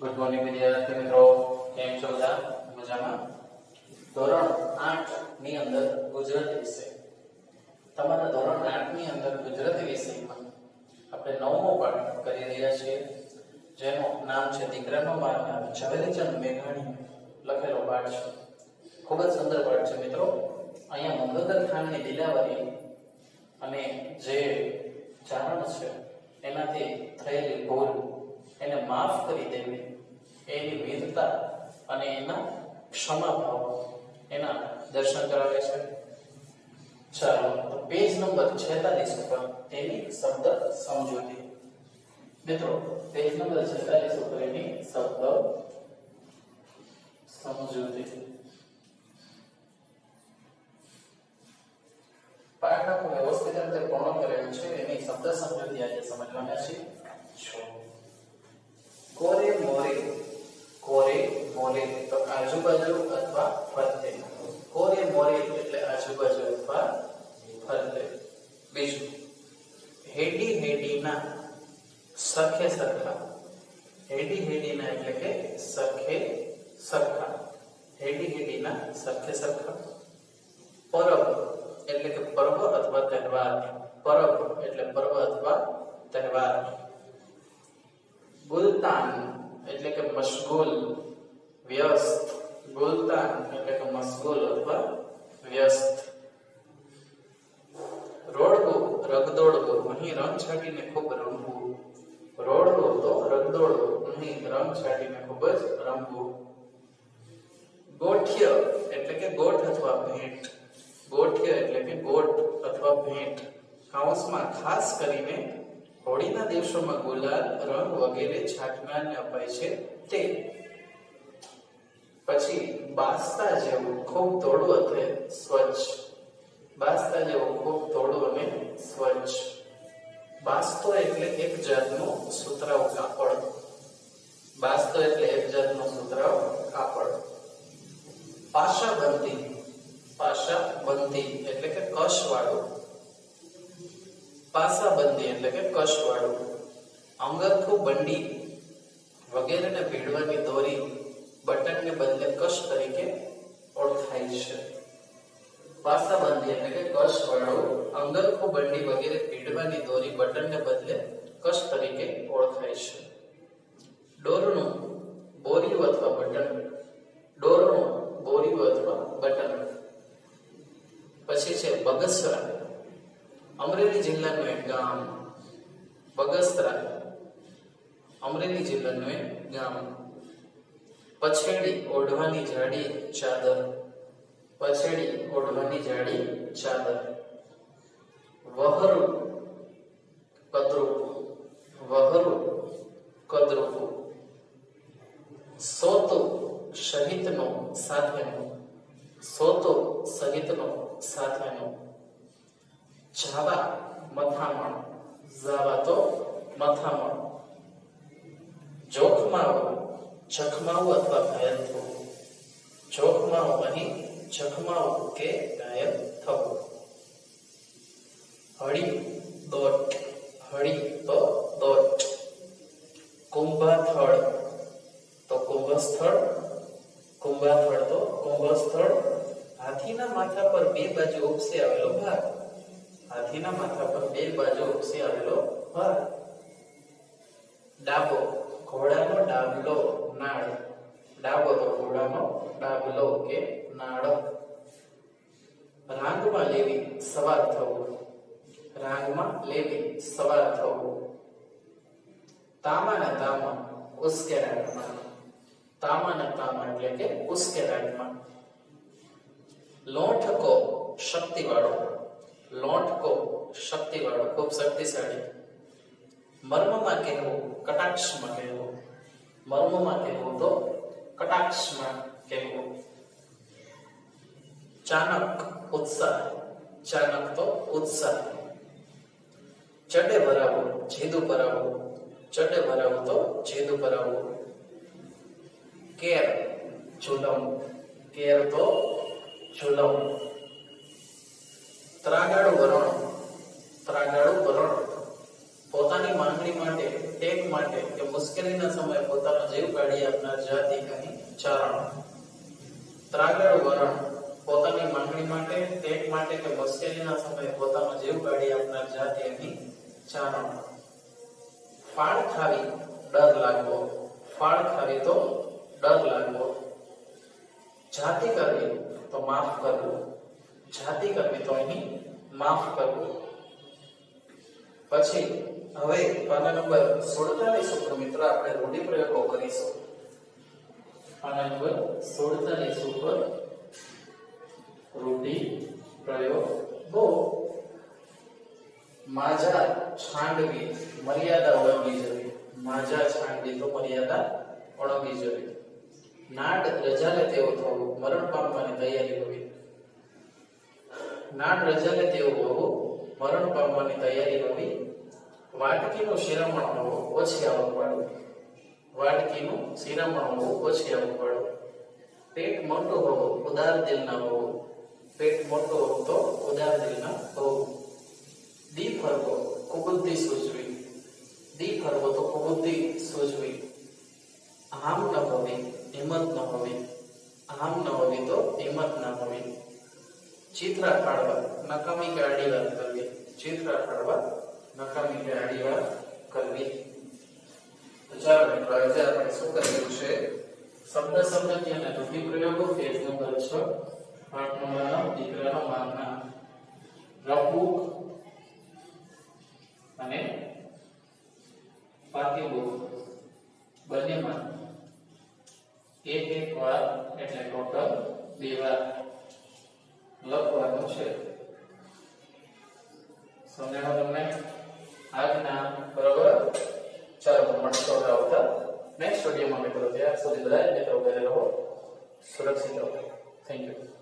Good morning વિદ્યાર્થી મિત્રો, કેમ છો બધા? મજામાં? ધોરણ 8 ની અંદર ગુજરાતી વિષય, તમારા ધોરણ 8 ની અંદર ગુજરાતી વિષયમાં આપણે નવમો પાઠ કરી રહ્યા છીએ, જેનું નામ છે દીકરાનો મારનાર. ઝવેરચંદ મેઘાણી લખેલો પાઠ છે. ખૂબ જ સુંદર પાઠ છે મિત્રો. અહીંયા મંગોદર ખાનની દિલાવરી અને જે ચારણ છે એનાથી થયેલી ભૂલ એને માફ કરી દેવી, એની વીરતા અને એના ક્ષમા ભાવ એના દર્શન કરાવે છે. ચાલો તો પેજ નંબર 46 ઉપર તેની શબ્દ સમજૂતી. મિત્રો પેજ નંબર 46 ઉપર એની શબ્દ સમજૂતી. પાઠ આખો વ્યવસ્થિત રીતે પૂર્ણ કરેલું છે. એની શબ્દ સમજૂતી આજે સમજવાના છે. કોરે મોરે, કોરે મોરે તો આજુબાજુ અથવા ફરતે. કોરે મોરે એટલે આજુબાજુ અથવા ફરતે. બીજું, હેડી હેડીના સરખે સરખા. હેડી હેડીના એટલે કે સરખે સરખા. હેડી હેડીના સરખે સરખા. પરબ એટલે કે પર્વ અથવા તહેવાર. પરબ એટલે પર્વ અથવા તહેવાર. ગુલતાન એટલે કે મશગુલ, વ્યસ્ત. ગુલતાન એટલે કે મશગુલ અથવા વ્યસ્ત. રોડવું, રગદોડવું. અહીં રંગ છાંટીને ખૂબ રમવું. રોડવું તો રગદોડવું, અહીં રંગ છાંટીને ખૂબ જ રમવું. ગોઠ્ય એટલે કે ગોઠ અથવા ભેટ. ગોઠ્ય એટલે કે ગોઠ અથવા ભેટ. કૌંસમાં ખાસ કરીને હોળીના દિવસોમાં ગુલાલ, રંગ વગેરે છાંટનારને અપાય છે તે. પછી બાસ્તા જેવું, ખૂબ થોડું એટલે સ્વચ્છ. બાસ્તા જેવું, ખૂબ થોડું અને સ્વચ્છ. બાસ્તો એટલે એક જાતનું સુતરાઉ કાપડ. બાસ્તો એટલે એક જાતનું સુતરાઉ કાપડ. પાશાબંધી. પાશાબંધી એટલે કે કશવાળું. પાસાબંધી એટલે કે કશવાળું. અંગરખું બંડી વગેરેને ભીડવાની દોરી બટનને બદલે કશ તરીકે ઓળખાય છે. પાસાબંધી એટલે કે કશવાળું. અંગરખું બંડી વગેરે ભીડવાની દોરી બટનને બદલે કશ તરીકે ઓળખાય છે. ડોરનું, બોરિયું અથવા બટન. ડોરનું, બોરિયું અથવા બટન. પછી છે બગસરા. અમરેલી જિલ્લાનું એક ગામ. બગસરા અમરેલી જિલ્લાનું એક ગામ. પછેડી, ઓઢવાની જાડી ચાદર. પછેડી, ઓઢવાની જાડી ચાદર. વહરુ, કદરૂપું. વહરુ, કદરૂપું. સોતો, સહિતનો, સાથેનો. સોતો, સહિતનો, સાથેનો. જાવા, મથામણ. જાવા તો મથામણ. જોખમાવું, જખમાવું અથવા ઘાયલ થવું. જોખમાવું, અહીં જખમાવું કે ઘાયલ થવું. હળી, દોટ. હળી તો દોટ. કુંભાથળ તો કુંભસ્થળ. કુંભાથળ તો કુંભસ્થળ. હાથીના માથા પર બે બાજુ ઉપસી આવેલો ભાગ. હાથીના માથા પર બે બાજુ ઉપસી આવેલો ભાગ. ડાબો, ઘોડાનો ડાબલો, નાળ. ડાબો તો ઘોડાનો ડાબલો કે નાળ. રાંગમાં લેવી, સવાર થવું. રાંગમાં લેવી, સવાર થવું. તામાના તામા, ઉશ્કેરાટમાં. તામાના તામા એટલે કે ઉશ્કેરાટમાં. લોંઠકો, શક્તિવાળો. લોંઠકો, શક્તિવાળો, ખૂબ શક્તિશાળી. મર્મમાં કહેવું, કટાક્ષમાં કહેવું. મર્મમાં કહેવું તો કટાક્ષમાં કહેવું. ચાનક, ઉત્સાહ. ચાનક તો ઉત્સાહ. ચડે ભરાવું, જેદું ભરાવું. ચડે ભરાવું તો જેદું ભરાવું. કેર, ઝુલમ. કેર તો ઝુલમ. ત્રાગાળું વરણ. ત્રાગાળું વરણ. પોતાની માંગણી માટે, ટેક માટે કે મુશ્કેલીના સમયે પોતાનો જીવ કાઢી આપનાર જાતિ કહી ચારણ. ત્રાગડ વરણ પોતાની માંગણી માટે, ટેક માટે કે મુશ્કેલીના સમયે પોતાનો જીવ કાઢી આપનાર જાતિ અહીં ચારણ. ફાળ ખાવી ડર લાગવો, ફાળ ખાવી તો ડર લાગવો. જાતિ કરવી તો માફ કરવું, જાતિ કરવી તો અહીં માફ કરવું. પછી હવે પાના નંબર 47 ઉપર મિત્રો આપણે રૂઢિપ્રયોગો કરીશું. પાના નંબર 47 ઉપર રૂઢિપ્રયોગો. માજા છાંડવી મર્યાદા ઓળંગી જવી, માજા છાંડવી તો મર્યાદા ઓળંગી જવી. નાડ રજાલે તેવું થવું, મરણ પામવાની તૈયારી હોવી. નાડ રજાલે તેવું હોવું, મરણ પામવાની તૈયારી હોવી. વાટકીનું શિરામણ હોવું, ઓછી આવક વાળું, વાટકીનું શિરામણ હોવું, ઓછી આવક વાળું. પેટ મોટું હોવું, ઉદાર દિલના હોવું, પેટ મોટું હોવું તો ઉદાર દિલના હોવું. દી ફરવો કુબુદ્ધિ સૂઝવી, દી ફરવો તો કુબુદ્ધિ સૂઝવી. આમ ન હોવી, હિંમત ન હોવી, આમ ન હોવી તો હિંમત ન હોવી. ચિત્રા કાઢવા નકામી કે આડી વાત કરવી, ચિત્રા કાઢવા નકામી કે આડી વાત કરવી. તો ચાલો મિત્રો આજે આપણે શું કર્યું છે, શબ્દ સમૃદ્ધિ અને રૂઢિપ્રયોગો, પેજ નંબર 6, પાઠ નંબર 9, દીકરાનો માગના. રફુક અને પાકીબુક બંનેમાં એક વાર એટલે ટોટલ 2 વાર લખવાનું છે. સમજાણો તમને આજના? બરોબર. ચાલો મળશો આવતા નેક્સ્ટ વિડીયોમાં મિત્રો. ત્યાં સુધી બધા મિત્રો ઘરે રહો, સુરક્ષિત રહો. Thank you.